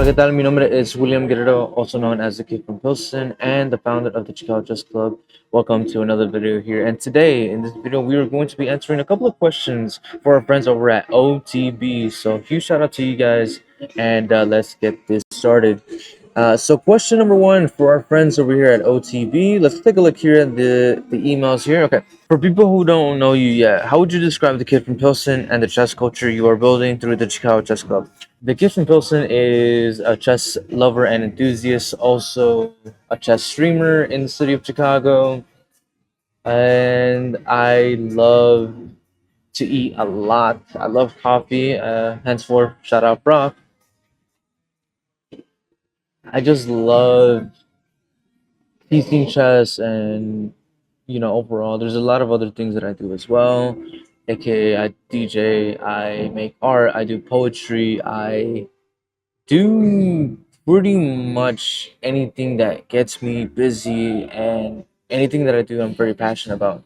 tal? ¿Qué tal? Mi nombre es William Guerrero, also known as the Kid from Pilsen, and the founder of the Chicago Chess Club. Welcome to another video here. And today, in this video, we are going to be answering a couple of questions for our friends over at OTB. So, huge shout out to you guys, and let's get this started. So, question number one for our friends over here at OTB. Let's take a look here at the emails here. Okay, for people who don't know you yet, how would you describe the Kid from Pilsen and the chess culture you are building through the Chicago Chess Club? The Kid from Pilsen is a chess lover and enthusiast, also a chess streamer in the city of Chicago, and I love to eat a lot. I love coffee. Henceforth, shout out Brock. I just love teaching chess and overall there's a lot of other things that I do as well, aka I DJ, I make art, I do poetry, I do pretty much anything that gets me busy, and anything that I do I'm very passionate about.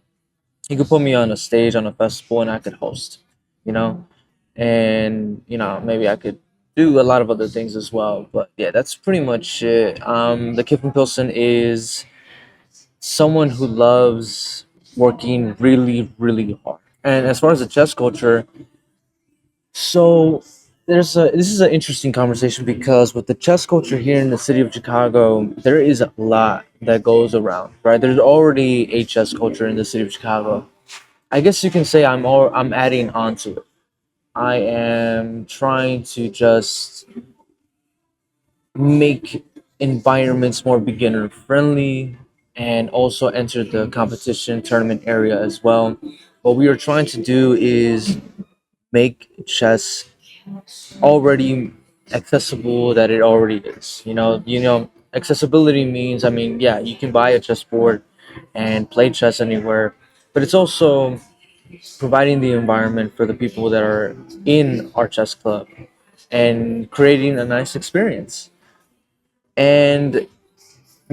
You could put me on a stage on a festival and I could host, you know, and maybe I could do a lot of other things as well. But yeah, that's pretty much it. The Kid from Pilsen is someone who loves working really, really hard. And as far as the chess culture, so this is an interesting conversation because with the chess culture here in the city of Chicago, there is a lot that goes around, right? There's already a chess culture in the city of Chicago. I guess you can say I'm adding on to it. I am trying to just make environments more beginner friendly and also enter the competition tournament area as well. What we are trying to do is make chess already accessible that it already is. Accessibility means, I mean, yeah, you can buy a chessboard and play chess anywhere, but it's also providing the environment for the people that are in our chess club and creating a nice experience. And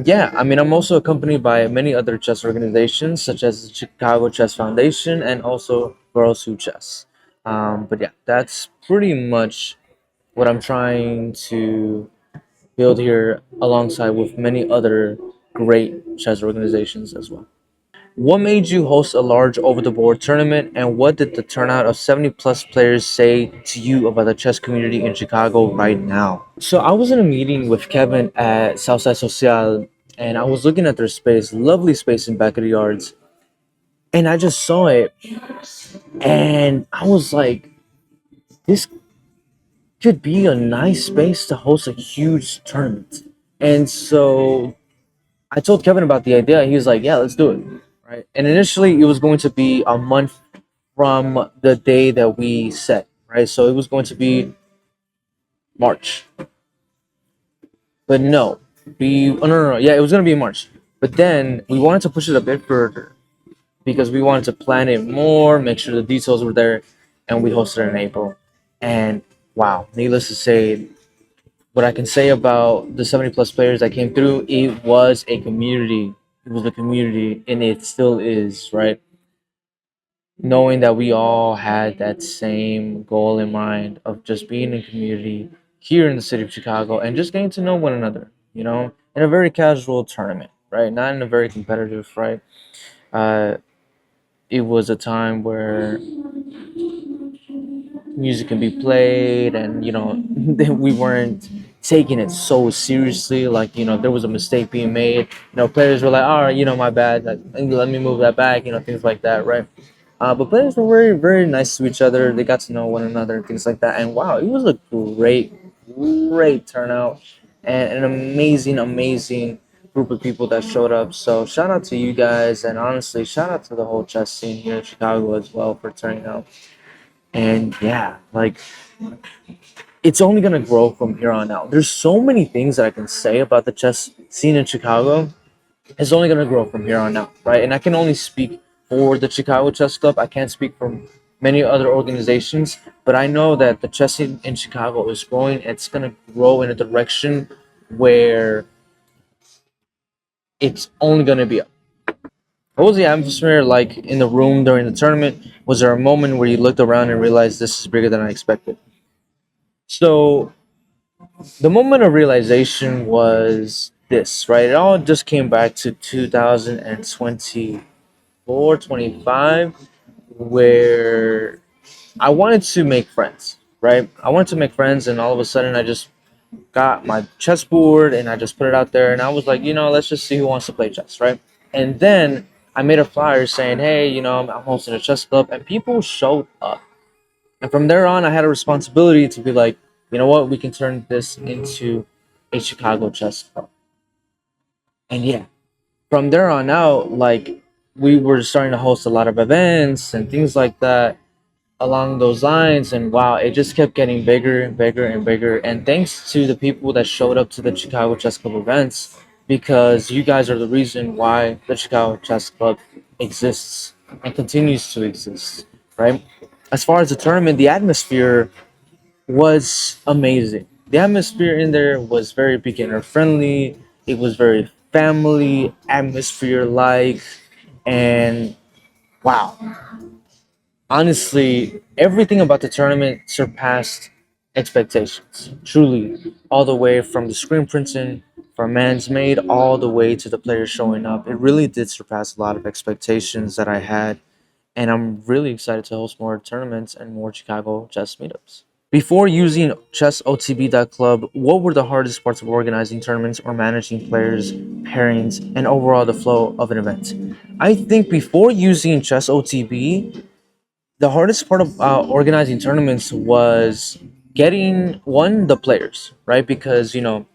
yeah, I mean, I'm also accompanied by many other chess organizations, such as the Chicago Chess Foundation and also Girls Who Chess. But yeah, that's pretty much what I'm trying to build here alongside with many other great chess organizations as well. What made you host a large over the board tournament, and what did the turnout of 70 plus players say to you about the chess community in Chicago right now? So, I was in a meeting with Kevin at Southside Social, and I was looking at their space, lovely space in back of the yards, and I just saw it, and I was like, this could be a nice space to host a huge tournament. And so I told Kevin about the idea. He was like, "Yeah, let's do it." Right. And initially, it was going to be a month from the day that we set. Right. So it was going to be March. But no, no. Yeah, it was going to be March. But then we wanted to push it a bit further because we wanted to plan it more, make sure the details were there, and we hosted it in April. And wow, needless to say, what I can say about the 70 plus players that came through, it was a community. It was a community, and it still is, right? Knowing that we all had that same goal in mind of just being in community here in the city of Chicago and just getting to know one another, in a very casual tournament, right? Not in a very competitive, right? Uh, it was a time where music can be played, and we weren't taking it so seriously, like there was a mistake being made, players were like, all right, my bad, like, let me move that back, things like that, right? But players were very, very nice to each other. They got to know one another and things like that, and wow, it was a great turnout and an amazing group of people that showed up. So shout out to you guys, and honestly shout out to the whole chess scene here in Chicago as well for turning out. And yeah, like, it's only gonna grow from here on out. There's so many things that I can say about the chess scene in Chicago. It's only gonna grow from here on out, right? And I can only speak for the Chicago Chess Club. I can't speak for many other organizations, but I know that the chess scene in Chicago is growing. It's gonna grow in a direction where it's only gonna be up. What was the atmosphere like in the room during the tournament? Was there a moment where you looked around and realized this is bigger than I expected? So The moment of realization was this, right? It all just came back to 2024, 25, where I wanted to make friends, right? I wanted to make friends, and all of a sudden, I just got my chessboard and I just put it out there, and I was like, let's just see who wants to play chess, right? And then I made a flyer saying, hey, I'm hosting a chess club, and people showed up. And from there on, I had a responsibility to be like, you know what, we can turn this into a Chicago chess club. And yeah, from there on out, like, we were starting to host a lot of events and things like that along those lines. And wow, it just kept getting bigger and bigger and bigger. And thanks to the people that showed up to the Chicago Chess Club events, because you guys are the reason why the Chicago Chess Club exists and continues to exist, right? As far as the tournament, the atmosphere was amazing. The atmosphere in there was very beginner friendly. It was very family atmosphere like, and wow, honestly, everything about the tournament surpassed expectations. Truly, all the way from the screen printing, from man's made, all the way to the players showing up. It really did surpass a lot of expectations that I had, and I'm really excited to host more tournaments and more Chicago chess meetups. Before using chessotb.club, what were the hardest parts of organizing tournaments or managing players, pairings, and overall the flow of an event? I think before using chessotb, the hardest part of organizing tournaments was getting one the players, right? Because you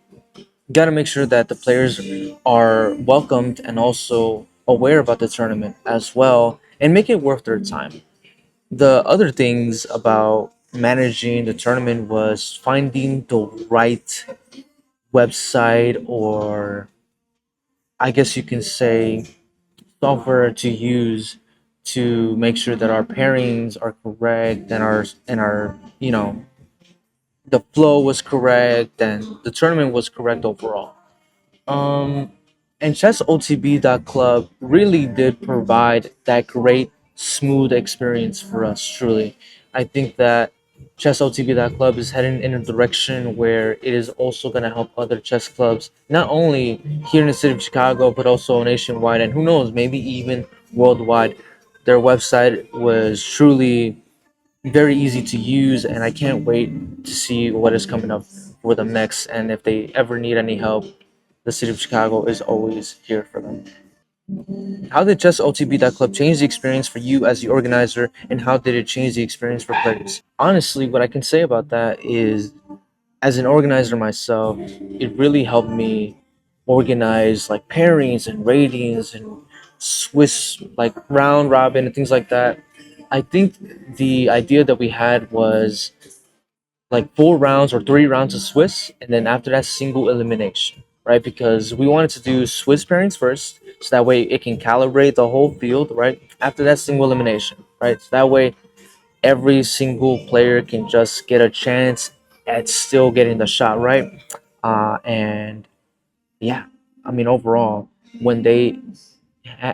got to make sure that the players are welcomed and also aware about the tournament as well, and make it worth their time. The other things about managing the tournament was finding the right website, or I guess you can say software to use to make sure that our pairings are correct, and our the flow was correct and the tournament was correct overall. Um, and chessotb.club really did provide that great smooth experience for us. Truly, I think that chessotb.club is heading in a direction where it is also going to help other chess clubs, not only here in the city of Chicago but also nationwide, and who knows, maybe even worldwide. Their website was truly very easy to use, and I can't wait to see what is coming up for them next. And if they ever need any help, the city of Chicago is always here for them. How did Just OTB.club change the experience for you as the organizer, and how did it change the experience for players? Honestly, what I can say about that is, as an organizer myself, it really helped me organize like pairings and ratings and Swiss like round robin and things like that. I think the idea that we had was like 4 rounds or 3 rounds of Swiss, and then after that, single elimination, right? Because we wanted to do Swiss pairings first, so that way it can calibrate the whole field, right? After that, single elimination, right? So that way, every single player can just get a chance at still getting the shot right. And yeah, I mean, overall, when they,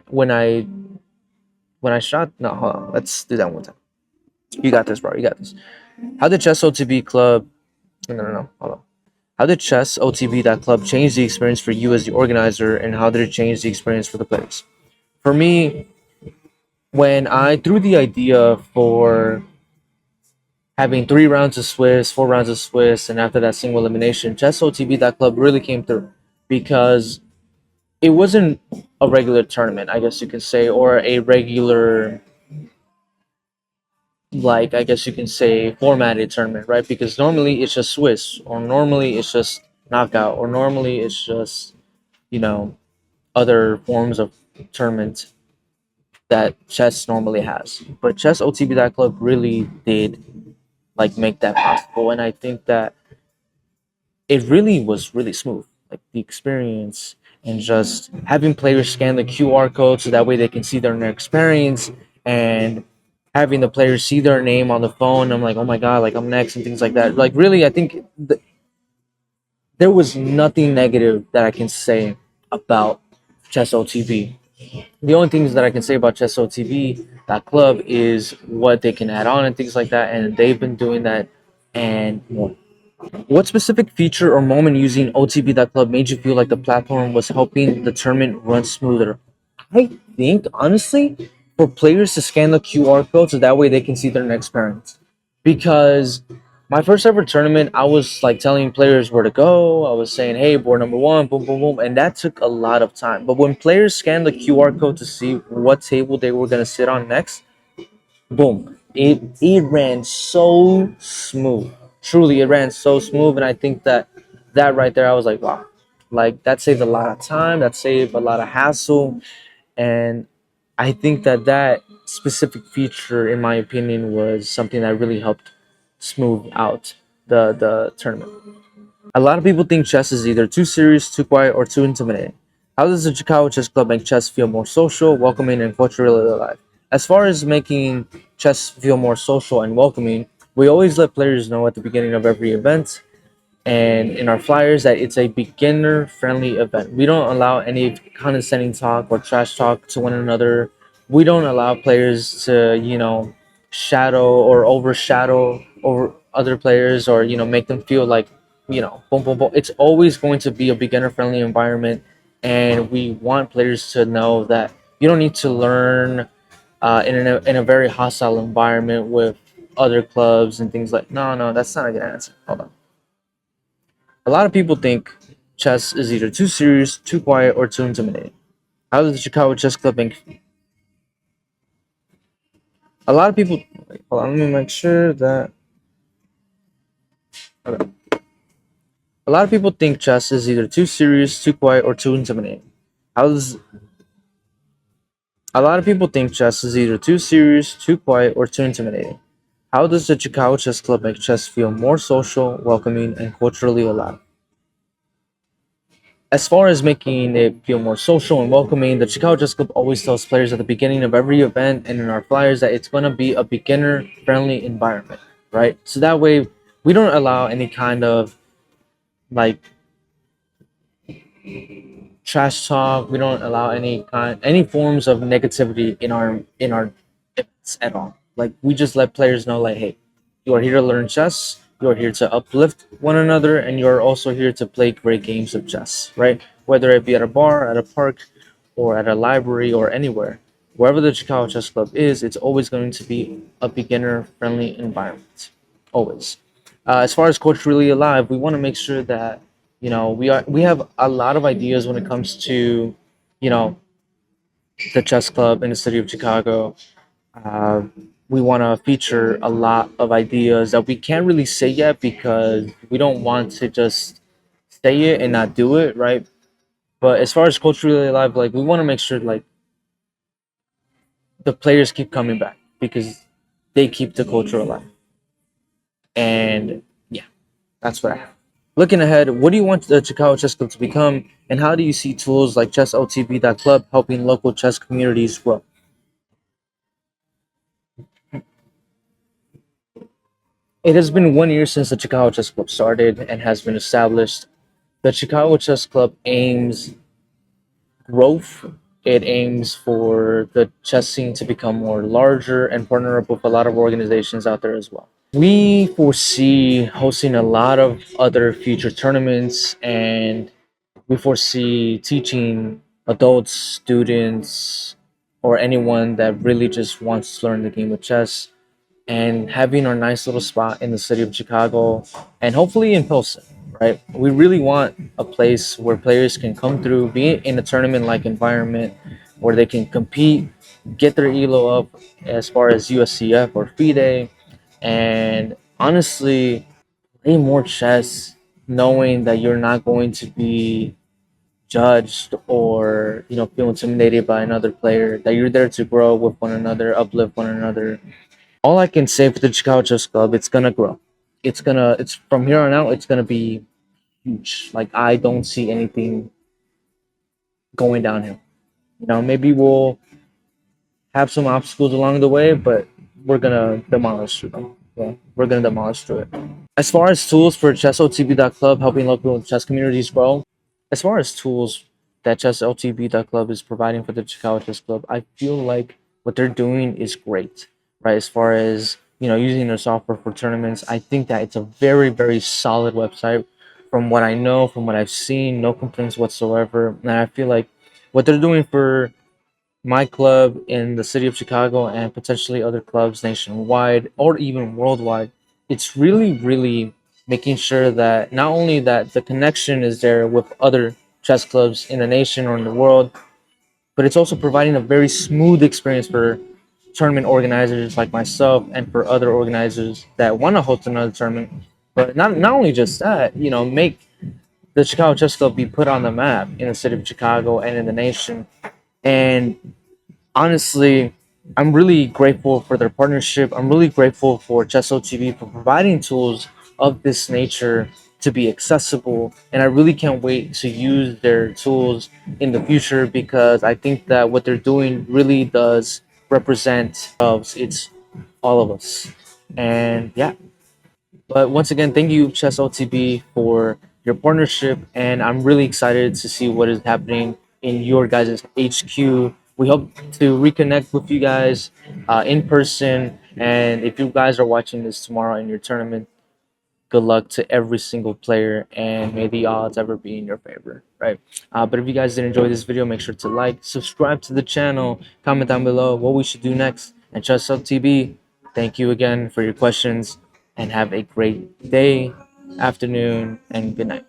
when I shot, no, hold on, let's do that one time. You got this, bro. You got this. How did Chess OTB Club? No, no, no. Hold on. How did Chess OTB that club change the experience for you as the organizer, and how did it change the experience for the players? For me, when I threw the idea for having 3 rounds of Swiss, 4 rounds of Swiss, and after that single elimination, Chess OTB that club really came through, because it wasn't a regular tournament, I guess you can say, or a regular, like, I guess you can say, formatted tournament, right? Because normally it's just Swiss, or normally it's just knockout, or normally it's just, you know, other forms of tournament that chess normally has. But chess OTB that club really did like make that possible, and I think that it really was really smooth. Like the experience, and just having players scan the QR code so that way they can see their experience, and having the players see their name on the phone. I'm like, oh my god, like I'm next and things like that. Like really, I think there was nothing negative that I can say about chess OTB. The only things that I can say about Chess OTB, that club, is what they can add on and things like that, and they've been doing that and more. What specific feature or moment using OTB.club made you feel like the platform was helping the tournament run smoother? I think, honestly, for players to scan the QR code so that way they can see their next parents. Because my first ever tournament, I was like telling players where to go. I was saying, hey, board number one, boom, boom, boom. And that took a lot of time. But when players scanned the QR code to see what table they were going to sit on next, boom, it ran so smooth. Truly, it ran so smooth. And I think that that right there, I was like, wow. Like, that saved a lot of time. That saved a lot of hassle. And I think that that specific feature, in my opinion, was something that really helped smooth out the tournament. A lot of people think chess is either too serious, too quiet, or too intimidating. How does the Chicago Chess Club make chess feel more social, welcoming, and culturally alive? As far as making chess feel more social and welcoming, we always let players know at the beginning of every event and in our flyers that it's a beginner friendly event. We don't allow any condescending talk or trash talk to one another. We don't allow players to, shadow or overshadow over other players, or, make them feel like, boom, boom, boom. It's always going to be a beginner friendly environment. And we want players to know that you don't need to learn in a very hostile environment with other clubs and things like, no, no, that's not a good answer. Hold on. A lot of people think chess is either too serious, too quiet, or too intimidating. How does the Chicago Chess Club make? A lot of people. Wait, hold on, let me make sure that. Okay. A lot of people think chess is either too serious, too quiet, or too intimidating. How does A lot of people think chess is either too serious, too quiet, or too intimidating. How does the Chicago Chess Club make chess feel more social, welcoming, and culturally alive? As far as making it feel more social and welcoming, the Chicago Chess Club always tells players at the beginning of every event and in our flyers that it's going to be a beginner friendly environment, right? So that way we don't allow any kind of like trash talk. We don't allow any forms of negativity in our events at all. Like, we just let players know, like, hey, you are here to learn chess. You are here to uplift one another, and you are also here to play great games of chess, right? Whether it be at a bar, at a park, or at a library, or anywhere, wherever the Chicago Chess Club is, it's always going to be a beginner friendly environment, always. As far as Coach Really Alive, we want to make sure that we have a lot of ideas when it comes to you know the chess club in the city of Chicago. uh, we want to feature a lot of ideas that we can't really say yet because we don't want to just say it and not do it, right? But as far as Coach Really Alive, like, we want to make sure like the players keep coming back because they keep the culture alive. And yeah, that's what I have. Looking ahead, what do you want the Chicago Chess Club to become, and how do you see tools like ChessOTB.club helping local chess communities grow? It has been 1 year since the Chicago Chess Club started and has been established. The Chicago Chess Club aims growth. It aims for the chess scene to become more larger and partner up with a lot of organizations out there as well. We foresee hosting a lot of other future tournaments, and we foresee teaching adults, students, or anyone that really just wants to learn the game of chess, and having our nice little spot in the city of Chicago and hopefully in Pilsen, right? We really want a place where players can come through, be in a tournament like environment where they can compete, get their elo up as far as USCF or FIDE, and honestly, play more chess knowing that you're not going to be judged or feel intimidated by another player, that you're there to grow with one another, uplift one another. All I can say for the Chicago Chess Club, it's gonna grow. It's from here on out, it's gonna be huge. Like, I don't see anything going downhill. Maybe we'll have some obstacles along the way, but we're gonna demolish through them. Yeah, we're gonna demolish through it. As far as tools for ChessOTB.club helping local chess communities grow, as far as tools that ChessLTB.club is providing for the Chicago Chess Club, I feel like what they're doing is great, right? As far as using their software for tournaments. I think that it's a very, very solid website. From what I know, from what I've seen, no complaints whatsoever. And I feel like what they're doing for my club in the city of Chicago and potentially other clubs nationwide or even worldwide, it's really, really making sure that not only that the connection is there with other chess clubs in the nation or in the world, but it's also providing a very smooth experience for tournament organizers like myself and for other organizers that want to host another tournament. But not only just that, make the Chicago Chess Club be put on the map in the city of Chicago and in the nation. And honestly, I'm really grateful for their partnership. I'm really grateful for Chess OTB for providing tools of this nature to be accessible. And I really can't wait to use their tools in the future because I think that what they're doing really does represent us. It's all of us. And yeah, but once again, thank you, Chess OTB, for your partnership, and I'm really excited to see what is happening in your guys' HQ. We hope to reconnect with you guys in person, and if you guys are watching this tomorrow in your tournament, good luck to every single player, and may the odds ever be in your favor, right? But if you guys did enjoy this video, make sure to like, subscribe to the channel, comment down below what we should do next, and Chess OTB, thank you again for your questions and have a great day, afternoon, and good night.